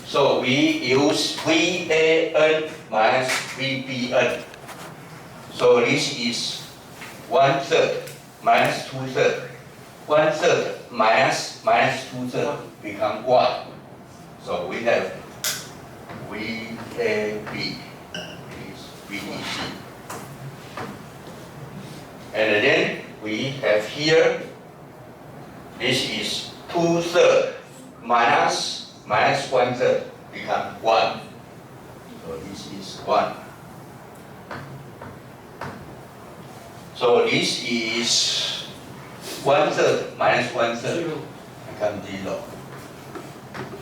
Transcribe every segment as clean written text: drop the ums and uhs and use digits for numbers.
So we use VAN minus VBN. So this is 1/3 minus 2/3. 1/3 minus 2/3 become 1. So we have VAB is VDC. And then we have here, this is 2/3 minus 1/3 become 1. So this is 1. So this is 1/3 minus 1/3 become 0.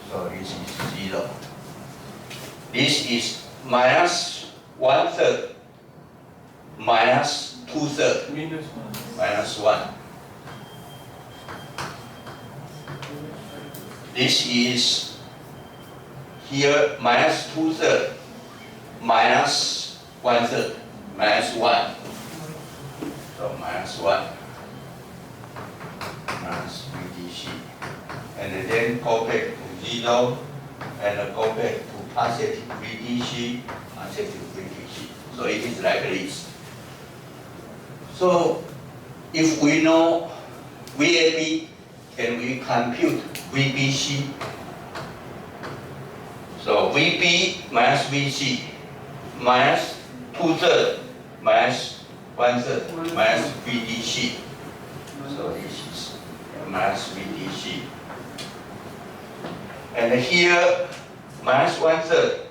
So this is 0. This is minus 1/3 minus 2/3 minus 1. This is here minus 2/3 minus 1/3 minus 1. So minus 1 minus VDC. And then go back to 0 and go back to positive VDC, positive VDC. So it is like this. So if we know VAB, can we compute VBC? So VB minus VC minus 2/3 minus 1/3 minus VDC. So this is minus VDC. And here minus 1/3.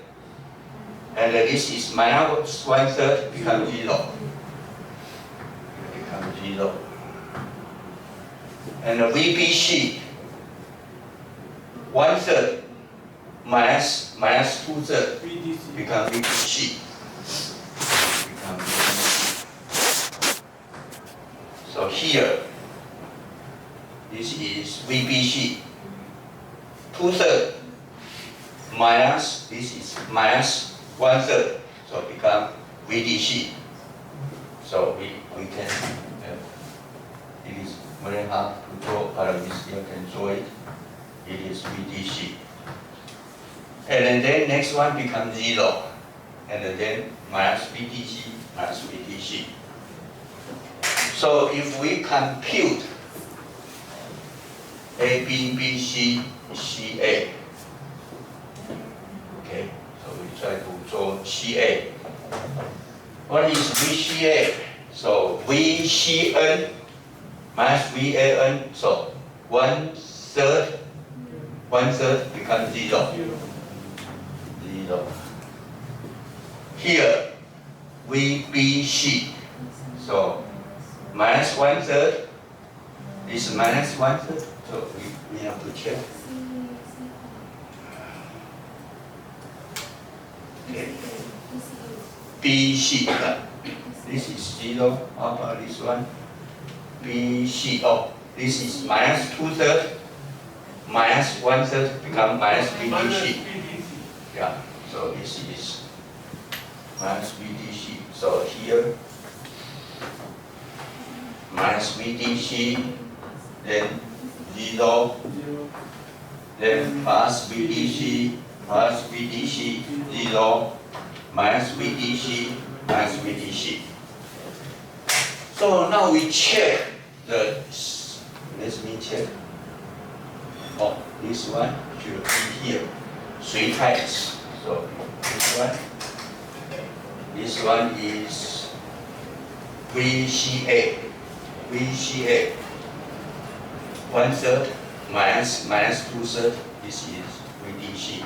And this is minus 1/3 become 0. Become 0. And the VBC 1/3 minus 2/3 become VBC. Become VBC. So here, this is VBC. 2/3 minus, this is minus 1/3, so become VDC. So we can, it is very hard to draw, but we still can draw it. It is VDC. And then next one becomes 0. And then minus VDC, minus VDC. So if we compute ABBC, CA. Okay, so we try to draw CA. What is VCA? So VCN minus VAN, so 1/3 becomes 0. 0. Here, VBC, so minus 1/3, this is minus 1/3, so we have to check. Okay. BC, this is 0, how about this one? BC, oh, this is minus 2/3, minus 1/3 become minus VDC. Yeah, so this is minus VDC. So here, minus VDC, then 0, then plus VDC, 0, minus VDC, minus VDC. So now we check the, let me check. Oh, this one should be here. 3 times. So this one is VCA. 1/3 minus 2/3. This is VDC.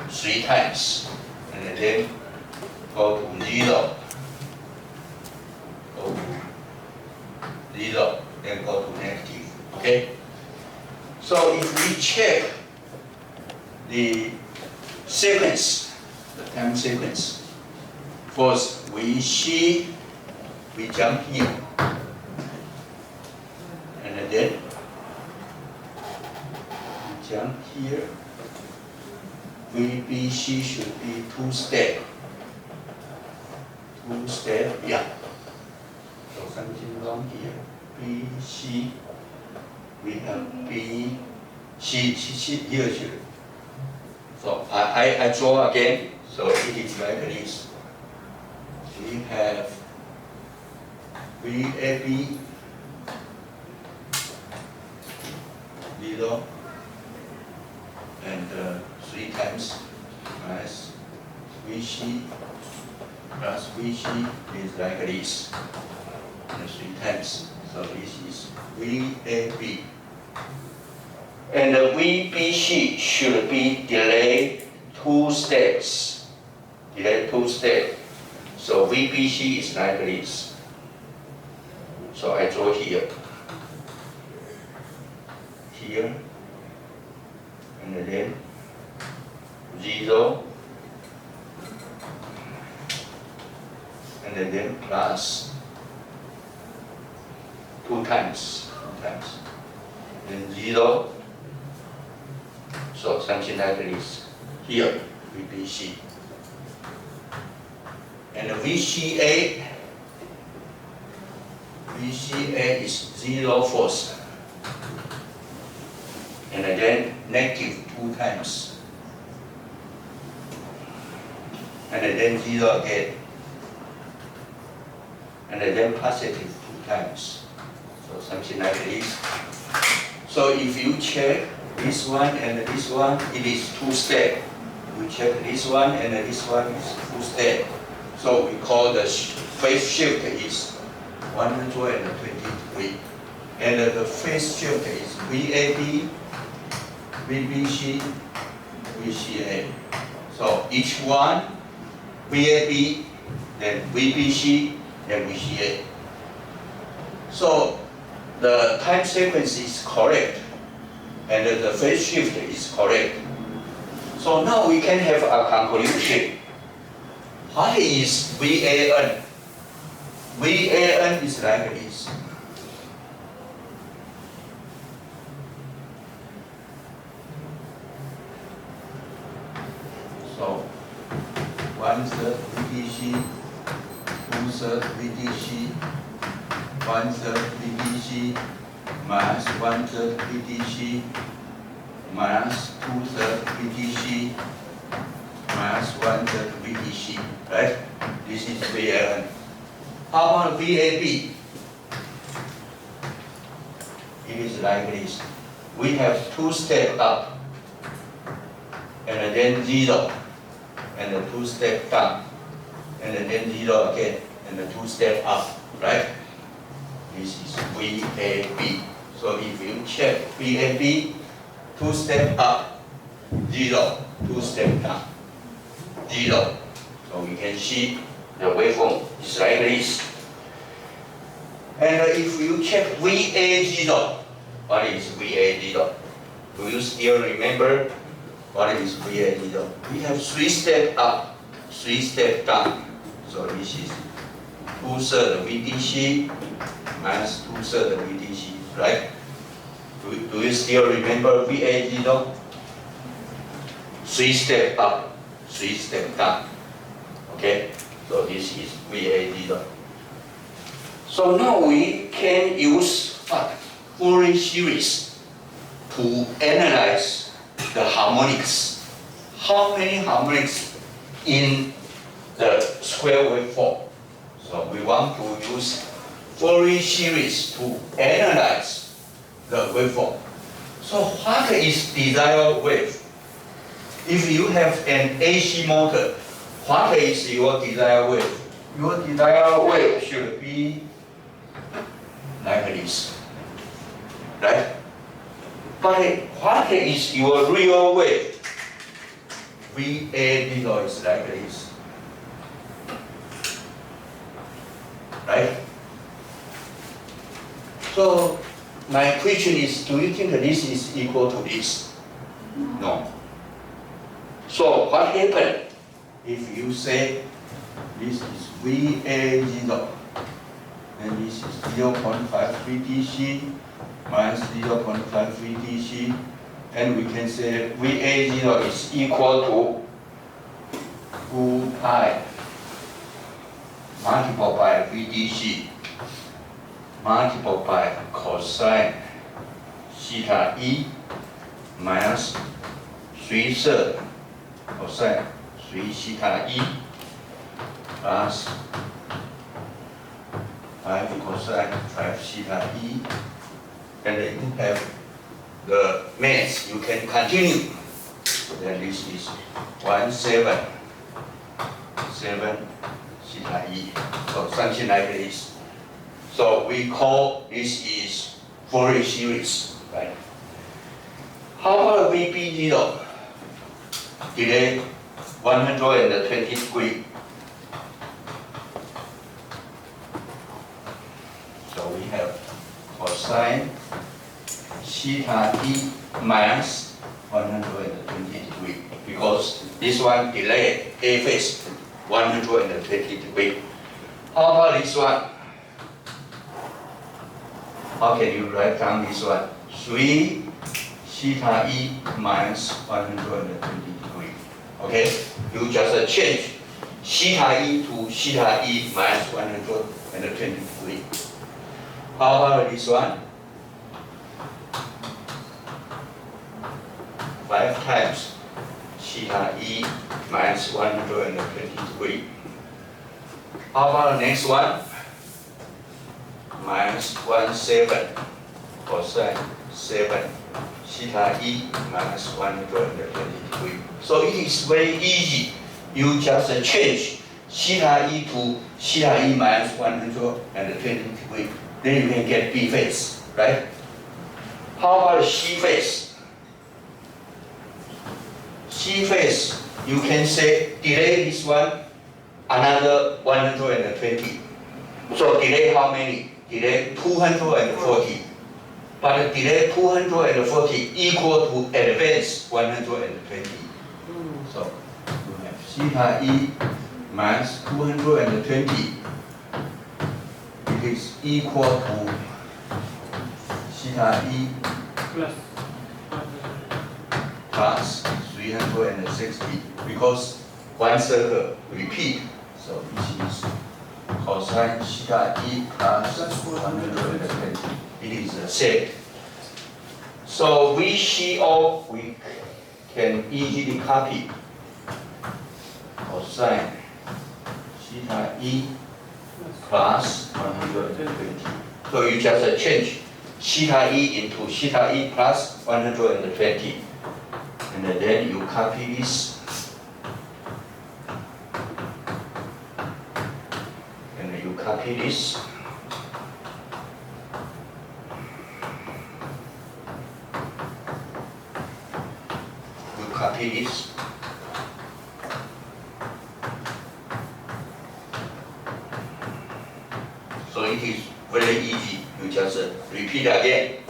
3 times, and then go to 0. Go to 0, then go to negative. Okay. So if we check the sequence, the time sequence. First, we jump here, and then we jump here. VBC should be 2 step. 2 step, yeah. So something wrong here. BC, we have BC, here should So I draw again. So it is like this. We have VAB 0 and 3 times minus VC plus VC is like this. And 3 times. So this is VAB. And the VBC should be delayed 2 steps. Delayed 2 steps. So VBC is like this. So I draw here. Here. And then 0. And then plus 2 times. Then 0. So something like this. Here, VBC. And the VCA is 0 first. And then negative 2 times. And then 0 again. And then positive 2 times. So something like this. So if you check this one and this one, it is 2 steps. You check this one and this one is 2 steps. So we call the phase shift is 123. And the phase shift is VAB, VBC, VCA. So each one, VAB, then VBC, then VCA. So the time sequence is correct, and the phase shift is correct. So now we can have a conclusion. What is VAN? VAN is like this. So 1/3 VDC, 2/3 VDC, 1/3 VDC, minus 1/3 VDC, minus 2/3 VDC, minus 1/3 VDC, right? This is VAN. How about VAB? It is like this. We have 2 steps up, and then 0, and then 2 steps down, and then 0 again, and then 2 steps up, right? This is VAB. So if you check VAB, 2 steps up, 0, 2 steps down, 0. So we can see the waveform is like this. And if you check VA0, what is VA0? Do you still remember what is VA0? We have 3 steps up, 3 steps down. So this is 2/3 VDC minus 2/3 VDC, right? Do you still remember VA0? 3 steps up, 3 steps down. Okay, so this is VA0. So now we can use Fourier series to analyze the harmonics. How many harmonics in the square waveform? So we want to use Fourier series to analyze the waveform. So what is desired wave? If you have an AC motor, what is your desired wave? Your desired wave should be like this, right? But what is your real wave? VA0 is like this, right? So my question is, do you think this is equal to this? No. So what happened if you say this is VA0 and this is 0.5 VDC minus 0.5 VDC, and we can say VA0 is equal to 2 pi multiplied by VDC multiplied by cosine theta E minus 3/3 cosine 3 西塔1 plus 5 cosine 5 西塔1, and then you have the mass, you can continue. So then this is 17 西塔1, so something like this. So we call this is Fourier series, right? How about VB0? Delay 120 degrees. So we have cosine theta e minus 120 degrees, because this one delay A phase 120 degrees. How about this one? How can you write down this one? 3 theta e minus 120 degrees. Okay, you just change theta e to theta e minus 120 degrees. How about this one? 5 times theta e minus 120 degrees. How about the next one? Minus 17 cosine 7 theta e minus 120 degrees. So it is very easy. You just change theta e to theta e minus 120 degrees. Then you can get B phase, right? How about C phase? C phase, you can say delay this one another 120. So delay how many? Delay 240. But delay 240 equal to advance 120. So you have theta e minus 220. It is equal to theta e plus 360, because one circle repeat. So this is cosine theta e plus 120. It is the same. So VCO we can easily copy cosine theta e plus 120. So you just change theta e into theta e plus 120. And then you copy this. And you copy this. You copy this. So it is very easy. You just repeat again.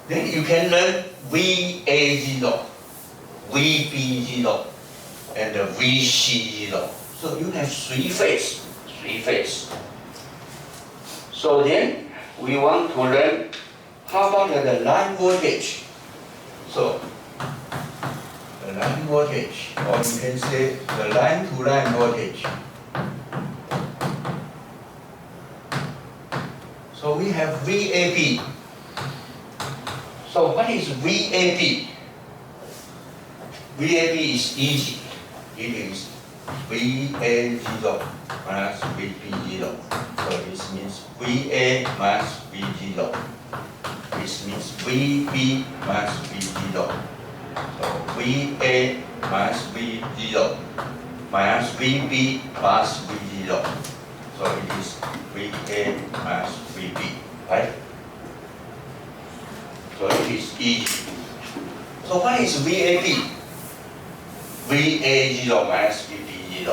Then you can learn VA0, VB0, and VC0. So you have three phase. So then we want to learn how about the line voltage. So the line voltage, or you can say the line to line voltage. So we have VAB. So what is VAB? VAB is easy. It is VA0 minus VB0. So this means VA minus V0. This means VB minus V0. So VA minus V0 minus VB plus V0. So it is VA minus VB, right? So it is easy. So what is VAB? VA0 minus VB0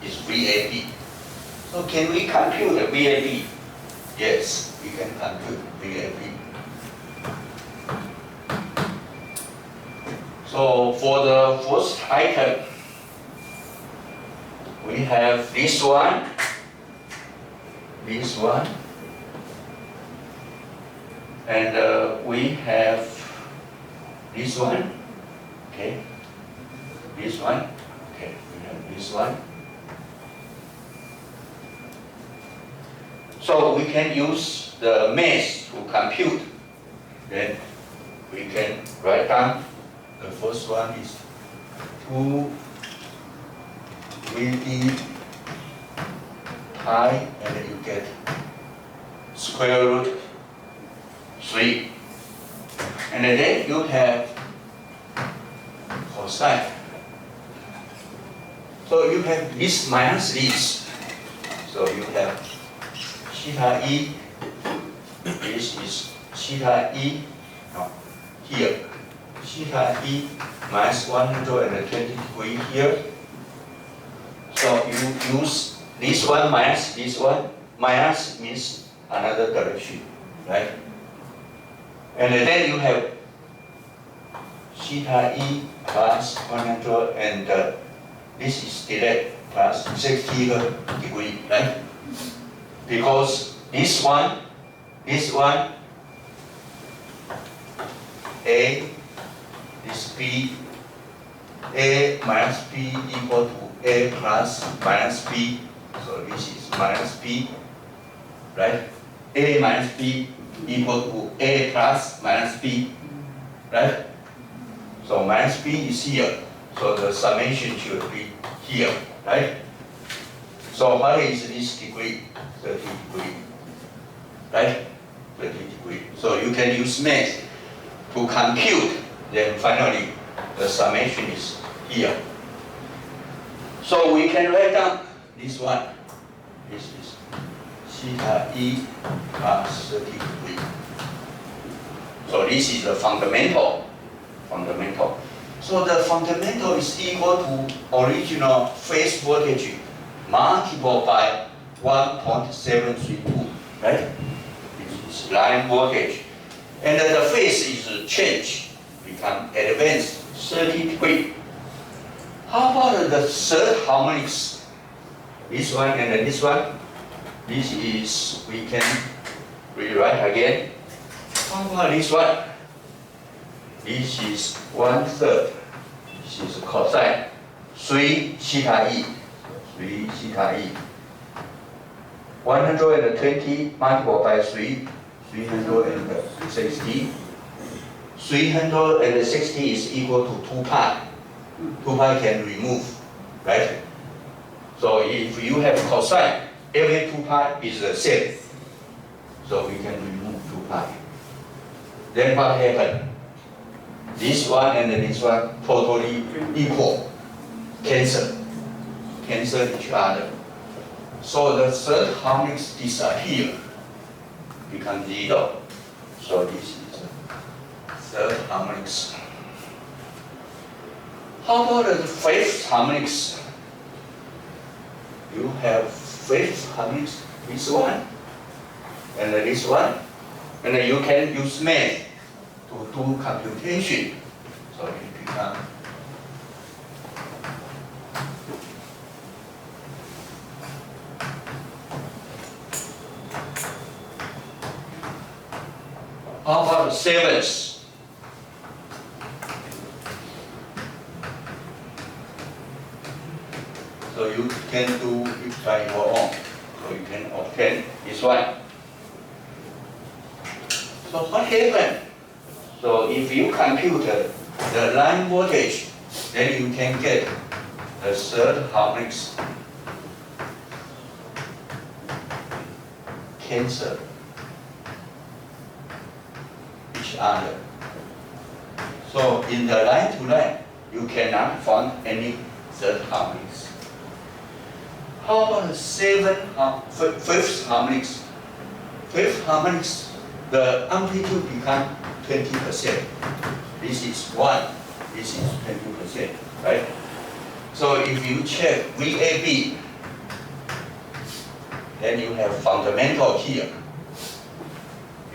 is VAB. So can we compute the VAB? Yes, we can compute VAB. So for the first item, we have this one, and we have this one, okay, this one, okay, we have this one. So we can use the math to compute. Then we can write down the first one is 2VD pi, and then you get square root 3. And then you have cosine. So you have this minus this. So you have theta e. This is theta e. No, here. Theta e minus 120 degree here. So you use this one minus this one. Minus means another direction, right? And then you have theta e plus 100, and this is direct plus 60 degree, right? Because this one, A, this B, A minus B equal to A plus minus B. So this is minus B, right? A minus B equal to A plus minus B, right? So minus B is here. So the summation should be here, right? So what is this degree? 30 degree, right? 30 degree. So you can use math to compute, then finally the summation is here. So we can write down this one. This is theta e plus 30 degree. So this is the fundamental. So the fundamental is equal to original phase voltage multiplied by 1.732, right? This is line voltage. And the phase is changed, become advanced 30 degree. How about the third harmonics? This one and then this one. This is, we can rewrite again. How about this one? This is 1/3. This is cosine 3 theta e. 3 theta e. 120 multiplied by 3, 360. 360 is equal to 2 pi. 2 pi can remove, right? So if you have cosine, every 2 pi is the same. So we can remove 2 pi. Then what happens? This one and this one totally equal. Cancel each other. So the third harmonics disappear, become 0. So this is the third harmonics. How about the fifth harmonics? You have fifth harmonics, this one, and this one, and you can use math to do computation. So it becomes how about the seventh? So you can do it by your own. So you can obtain this one. So what happened? So if you compute the line voltage, then you can get the third harmonics. Cancel each other. So in the line to line, you cannot find any third harmonics. How about the fifth harmonics? Fifth harmonics, the amplitude becomes 20%. This is 1, this is 20%, right? So if you check VAB, then you have fundamental here.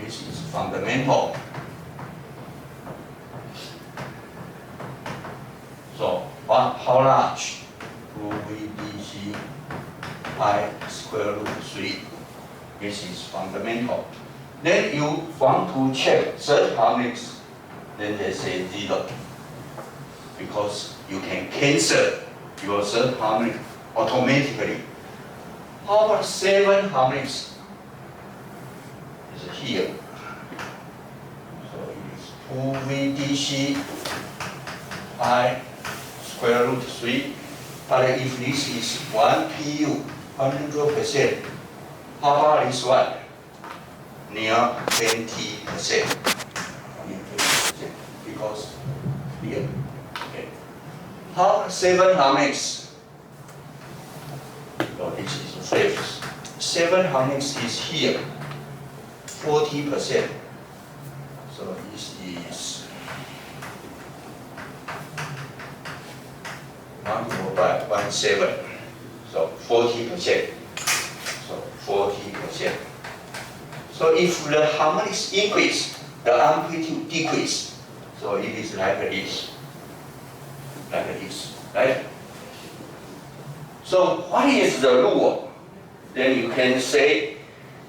This is fundamental. So how large? 2VDC pi square root 3. This is fundamental. Then you want to check third harmonics, then they say 0. Because you can cancel your third harmonic automatically. How about 7 harmonics? It's here. So it is 2VDC pi square root 3. But if this is 1 pu, 100%, how about this one? Near 20%. Because here. Okay. How 7 harmonics? Oh, this is the fifth. 7 harmonics is here, 40%. So this is 1.17. So 40%. So 40%. So if the harmonics increase, the amplitude decrease. So it is like this. Like this, right? So what is the rule? Then you can say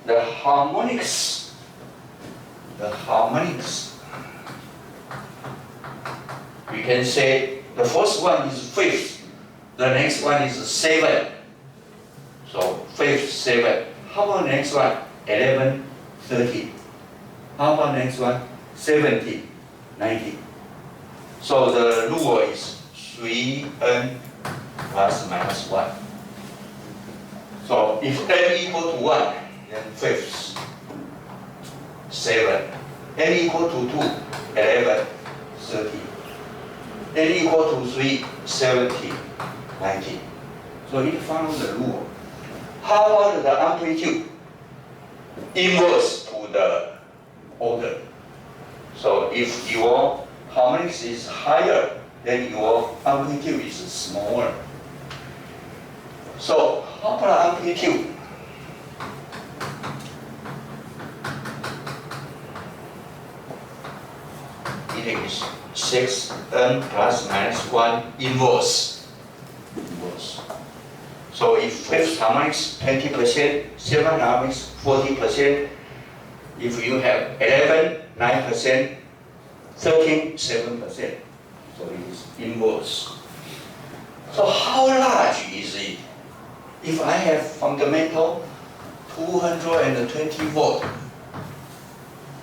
the harmonics. We can say the first one is fifth, the next one is 7. So fifth, 7. How about the next one? 11, 13. How about the next one? 17, 19. So the rule is 3n plus minus 1. So if n equal to 1, then fifth, 7. n equal to 2, 11, 13. n equal to 3, 17, 19. So it follows the rule. How about the amplitude? Inverse to the order. So if your harmonics is higher, then your amplitude is smaller. So how about amplitude? It is 6n plus minus 1 inverse. So if fifth harmonics 20%, 7 harmonics 40%, if you have 11, 9%, 13, 7%. So it is inverse. So how large is it? If I have fundamental 220 volt,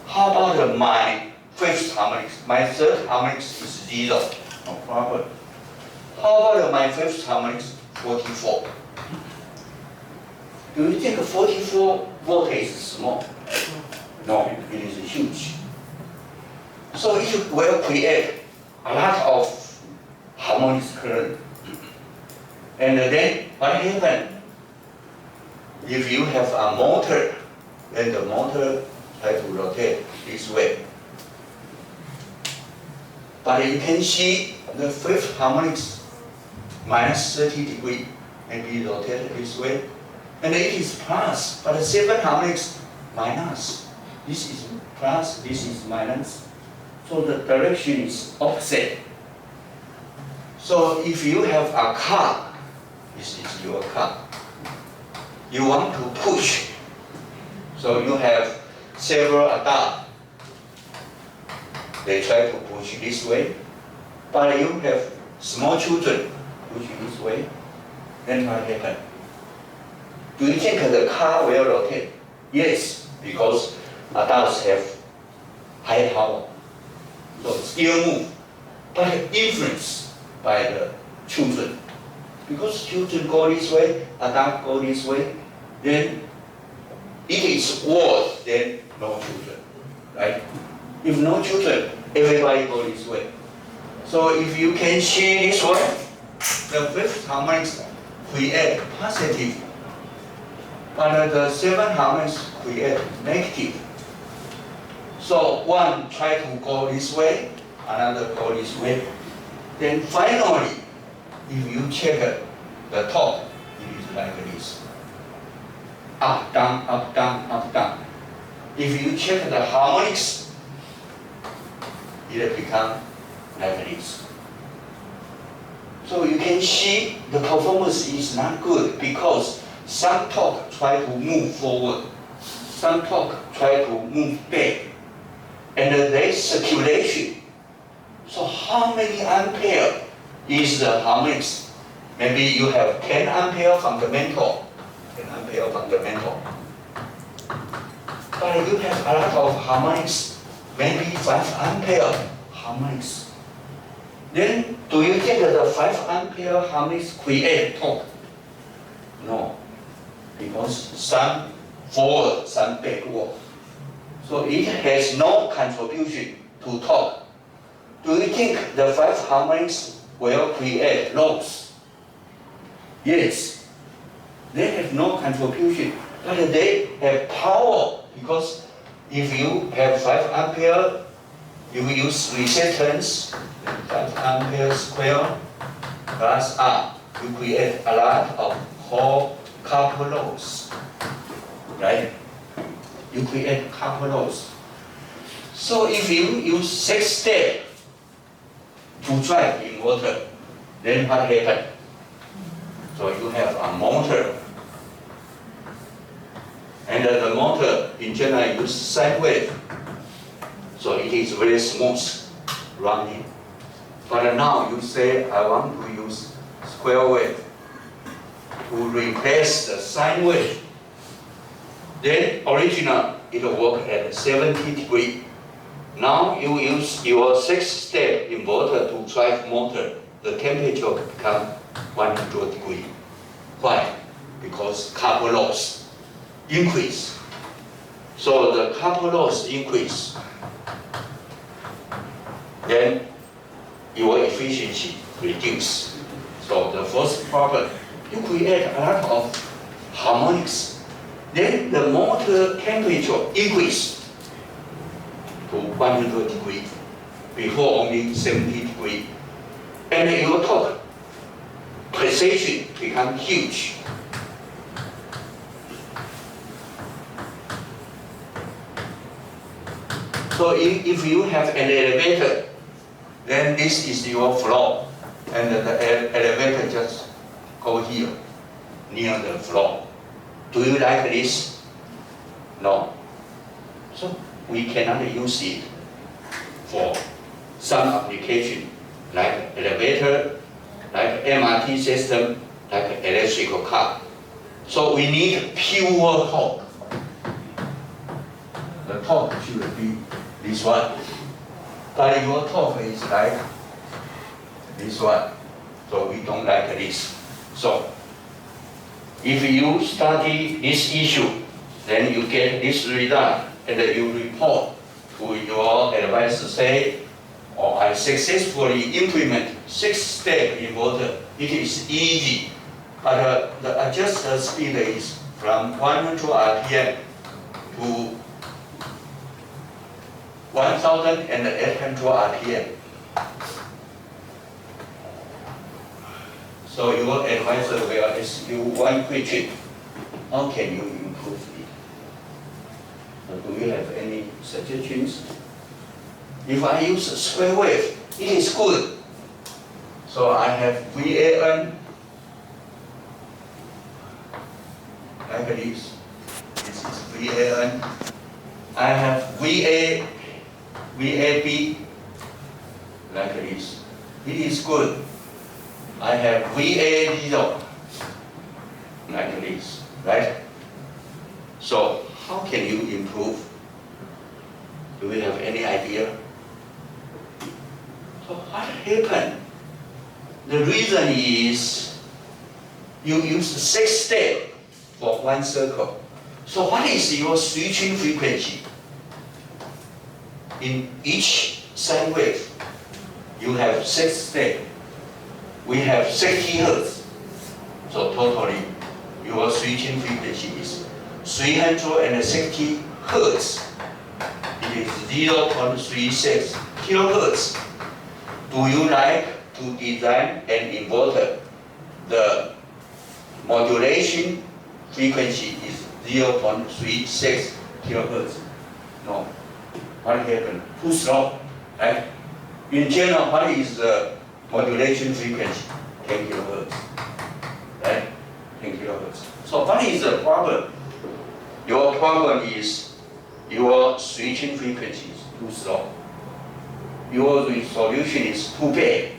how about my fifth harmonics? My third harmonics is 0, no problem. How about my fifth harmonics? 44. Do you think 44 volt is small? No, it is huge. So it will create a lot of harmonic current. And then what happens? If you have a motor, then the motor tries to rotate this way. But you can see the fifth harmonics minus 30 degrees and be rotated this way. And it is plus, but the 7 harmonics minus. This is plus, this is minus. So the direction is opposite. So if you have a car, this is your car. You want to push. So you have several adults. They try to push this way. But you have small children push this way. Then what happens? Do you think the car will rotate? Yes, because adults have high power. So still move, but influenced by the children. Because children go this way, adults go this way, then it is worse than no children, right? If no children, everybody go this way. So if you can see this way, the fifth harmonics create positive, but the 7 harmonics create negative. So one try to go this way, another go this way. Then finally, if you check the top, it is like this. Up, down, up, down, up, down. If you check the harmonics, it becomes like this. So you can see the performance is not good because some torque try to move forward, some torque try to move back, and there is circulation. So how many ampere is the harmonics? Maybe you have 10 ampere fundamental, 10 ampere fundamental. But you have a lot of harmonics, maybe 5 ampere harmonics. Then do you think that the 5 ampere harmonics create torque? No, because some forward, some backward. So it has no contribution to torque. Do you think the 5 harmonics will create loss? Yes, they have no contribution, but they have power, because if you have 5 ampere, you use resistance, 5 ampere square plus R, you create a lot of copper loss, right? You create copper loss. So if you use 6 steps to drive inverter, then what happens? So you have a motor, and the motor in general use sine wave, so it is very smooth running. But now you say I want to use square wave to replace the sine wave. Then original it work at 70 degrees. Now you use your 6-step inverter to drive motor, the temperature become 100 degrees. Why? Because copper loss increase. So the copper loss increase, then your efficiency reduce. So the first problem, you create a lot of harmonics. Then the motor temperature increase to 100 degrees, before only 70 degrees. And your torque precision become huge. So if you have an elevator, then this is your floor, and the elevator just go here, near the floor. Do you like this? No. So we cannot use it for some application, like elevator, like MRT system, like electrical car. So we need pure torque. The torque should be this one. But your torque is like this one. So we don't like this. So if you study this issue, then you get this result, and you report to your advisor, say, oh, I successfully implement 6-step inverter. It is easy, but the adjusted speed is from 100 RPM to 1,800 RPM. So your advisor will ask you one question: how can you improve it? Do you have any suggestions? If I use a square wave, it is good. So I have VAN like this. This is VAN. I have VAB like this. It is good. I have VA0 like this, right? So how can you improve? Do we have any idea? So what happened? The reason is you use 6 steps for one circle. So what is your switching frequency? In each sine wave, you have 6 steps. We have 60 Hertz. So totally, your switching frequency is 360 Hertz. It is 0.36 kilohertz. Do you like to design an inverter? The modulation frequency is 0.36 kilohertz. No. What happened? Too slow, right? In general, what is the modulation frequency? 10 kilohertz, right? 10 kilohertz. So what is the problem? Your problem is your switching frequency is too slow. Your resolution is too bad.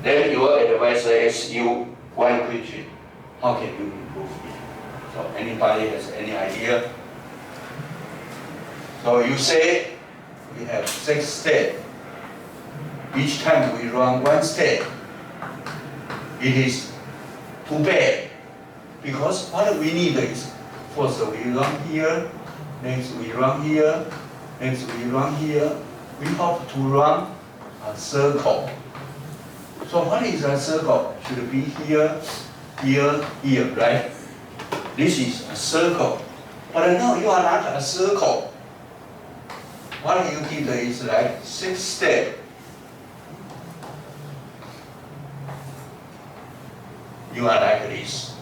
Then your advisor asks you one question: how can you improve it? So anybody has any idea? So you say we have 6 steps. each time we run one step, it is too bad. Because what we need is, first we run here, next we run here, next we run here. We have to run a circle. So what is a circle? Should be here, here, here, right? This is a circle. But no, you are not a circle. What you did is like 6 steps. You are like this.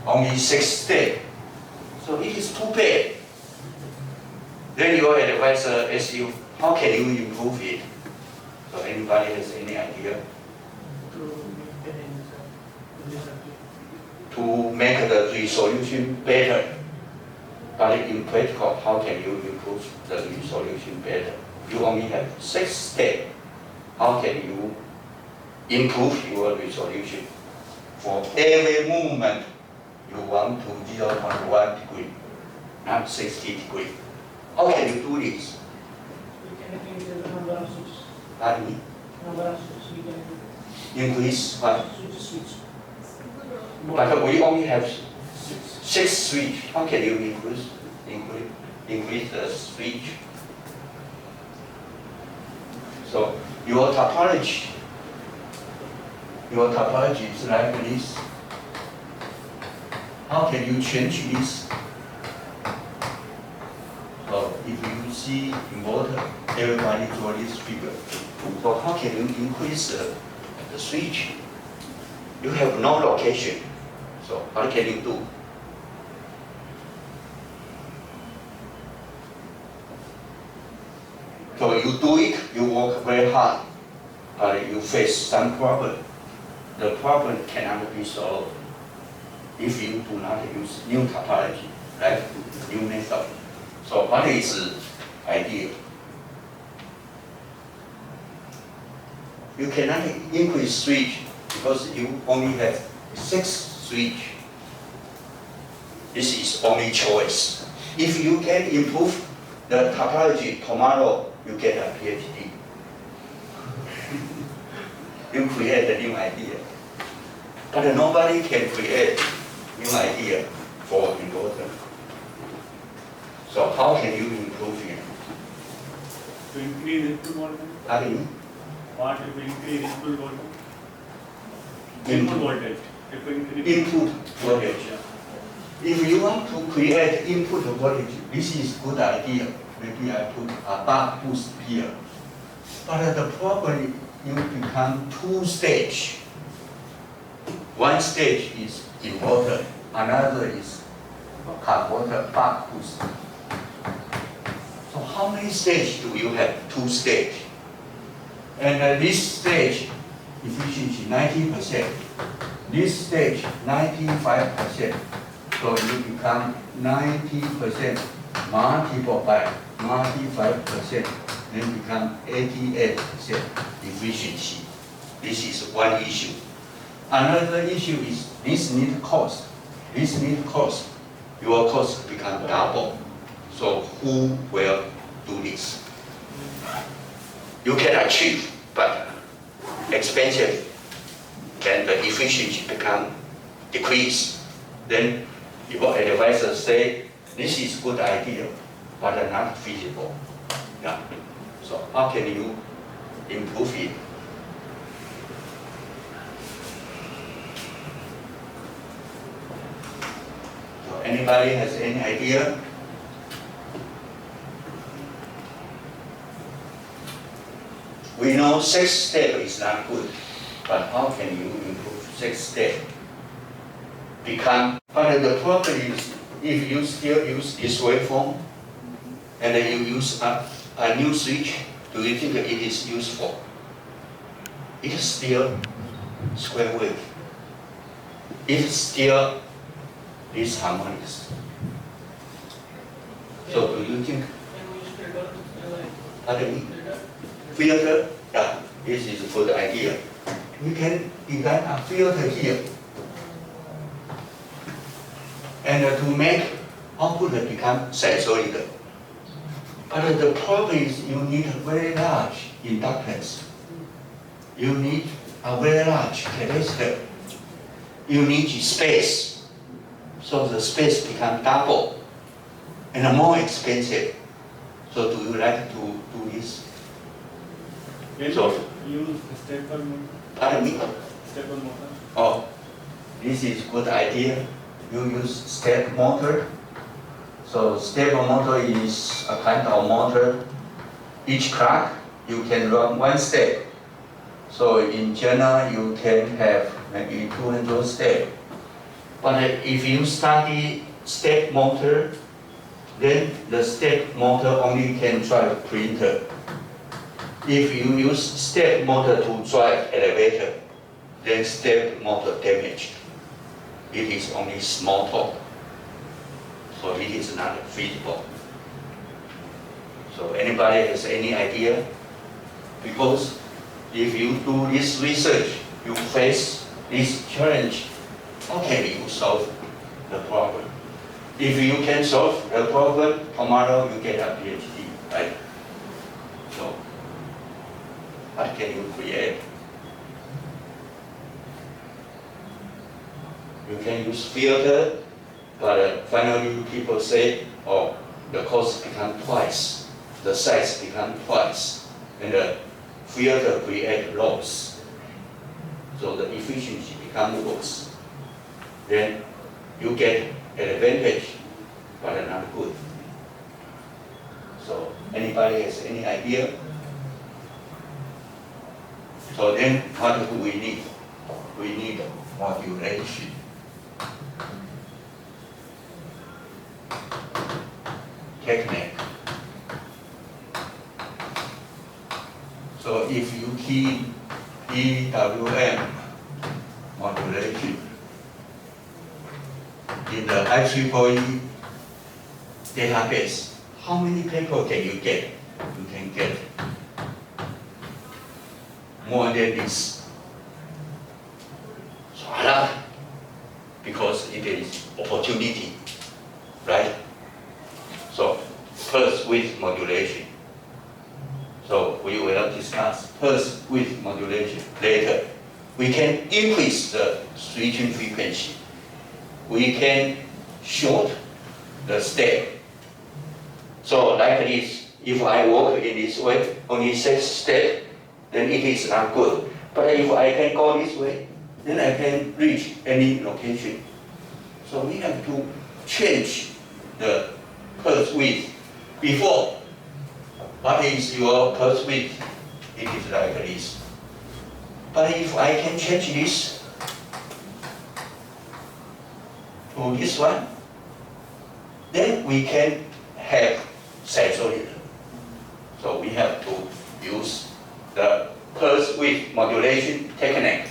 Only 6 steps. So it is too bad. Then your advisor asks you, how can you improve it? So anybody has any idea? To make the resolution better. But in practical, how can you improve the resolution better? You only have 6 steps. How can you improve your resolution? For every movement, you want to 0.1 degree, not 60 degrees. How can you do this? We can increase the number of switches. Pardon me? Number of switches we can Increase what? switch. But we only have 6 switches. How can you increase the switch? So your topology is like this. How can you change this? So if you see inverter, everybody draw this figure. So how can you increase the switch? You have no location. So what can you do? So you do it, you work very hard, but you face some problem. The problem cannot be solved if you do not use new topology, right? New method. So what is the idea? You cannot increase switch because you only have 6 switch. This is only choice. If you can improve the topology tomorrow, you get a PhD. You create a new idea. But nobody can create new idea for inverter. So how can you improve it? To increase input voltage, Pardon me? what if we increase input voltage? Input. Input voltage. If we increase Input voltage. If you want to create input voltage, this is good idea. Maybe I put a buck boost here. But the problem, you become 2 stage. One stage is inverter, another is converter buck boost. So how many stages do you have? 2 stages. And this stage efficiency 90%. This stage 95%. So you become 90% multiplied by 95%, then become 88% efficiency. This is one issue. Another issue is this need cost. This need cost. Your cost become double. So who will do this? You can achieve, but expensive. Then the efficiency become decrease. Then your advisor say this is good idea, but not feasible. Yeah. So how can you improve it? So anybody has any idea? We know 6 steps is not good, but how can you improve 6 steps? But the problem is, if you still use this waveform, and then you use a new switch, do you think it is useful? It is still square wave. It is still disharmonious. So do you think? Pardon me? Filter? Yeah, this is a good idea. We can design a filter here. And to make output become sinusoidal. But the problem is you need a very large inductance. you need a very large capacitor. You need space. So the space become double and more expensive. So do you like to do this? Can So- you use stepper motor? Pardon me? Stepper motor? Oh, this is good idea. You use step motor. So step motor is a kind of motor. Each clock you can run one step. So in general you can have maybe 200 steps. But if you study step motor, then the step motor only can drive printer. If you use step motor to drive elevator, then step motor damaged. It is only small torque, so it is not feasible. So anybody has any idea? Because if you do this research, you face this challenge, how can you solve the problem? If you can solve the problem, tomorrow you get a PhD, right? So, what can you create? You can use filter, but finally people say, oh, the cost become twice, the size become twice, and the filter create loss. So the efficiency become worse. Then you get an advantage, but not good. So anybody has any idea? So then what do we need? We need modulation. Technique. So if you key EWM modulation in the IEEE database, how many people can you get? You can get more than this. So a lot, because it is opportunity, right? So first with modulation. So we will discuss first with modulation later. We can increase the switching frequency. We can short the step. So like this, if I walk in this way, only 6 steps, then it is not good. But if I can go this way, then I can reach any location. So we have to change the pulse width. Before, what is your pulse width? It is like this. But if I can change this to this one, then we can have sinusoid. So we have to use the pulse width modulation technique.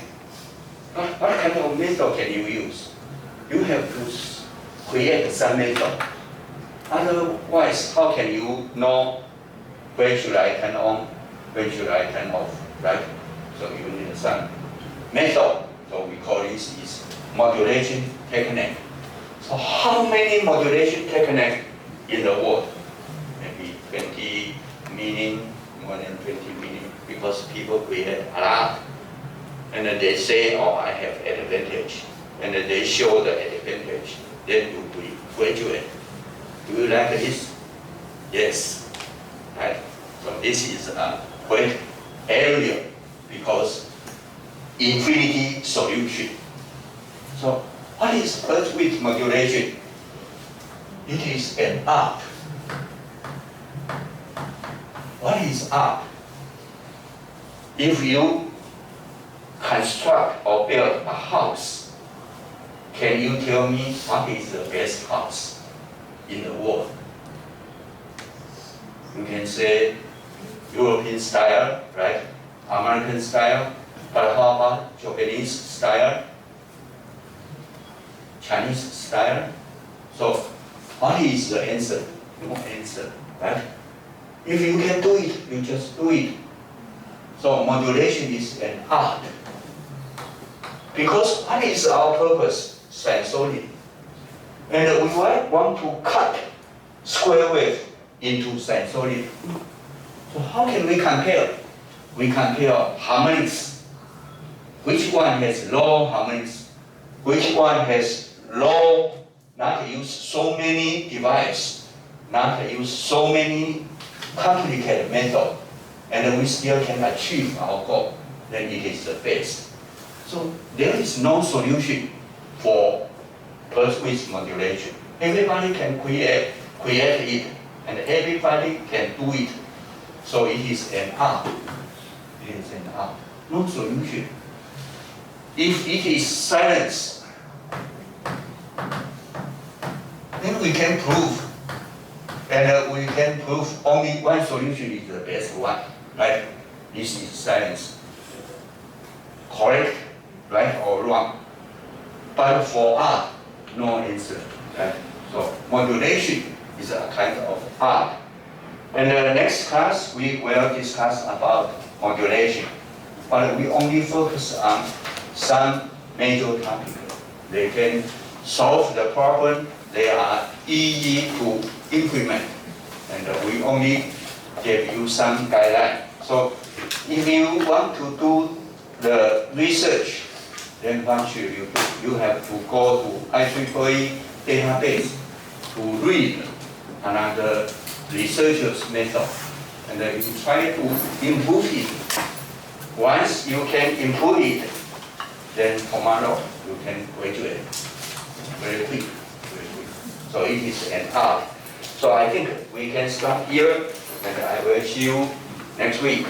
What kind of method can you use? You have to create some method. Otherwise, how can you know when should I turn on, when should I turn off, right? So you need some method. So we call this is modulation technique. So how many modulation technique in the world? Maybe 20 million, more than 20 million, because people create a lot. And then they say, oh, I have an advantage. And then they show the advantage. Then you graduate. Do you like this? Yes. Right? So this is a great area because infinity solution. So what is pulse width modulation? It is an art. What is art? If you construct or build a house, can you tell me what is the best house in the world? You can say European style, right? American style, but how about Japanese style? Chinese style? So what is the answer? No answer, right? If you can do it, you just do it. So modulation is an art. Because what is our purpose? Sinusoid. And we want to cut square wave into sinusoid. So how can we compare? We compare harmonics which one has low harmonics, which one has low, not use so many devices, not use so many complicated method, and we still can achieve our goal, then it is the best. So there is no solution for pulse width modulation. Everybody can create it, and everybody can do it. So it is an art. It is an art. No solution. If it is silence, then we can prove. And we can prove only one solution is the best one, right? This is silence. Correct, right or wrong. But for art, no answer, right? So modulation is a kind of art. And the next class, we will discuss about modulation. But we only focus on some major topics. They can solve the problem. They are easy to implement. And we only give you some guidelines. So if you want to do the research, then what should you do? You have to go to IEEE database to read another researcher's method. And then you try to improve it. Once you can improve it, then tomorrow you can graduate very quick, very quick. So it is an art. So I think we can stop here, and I will see you next week.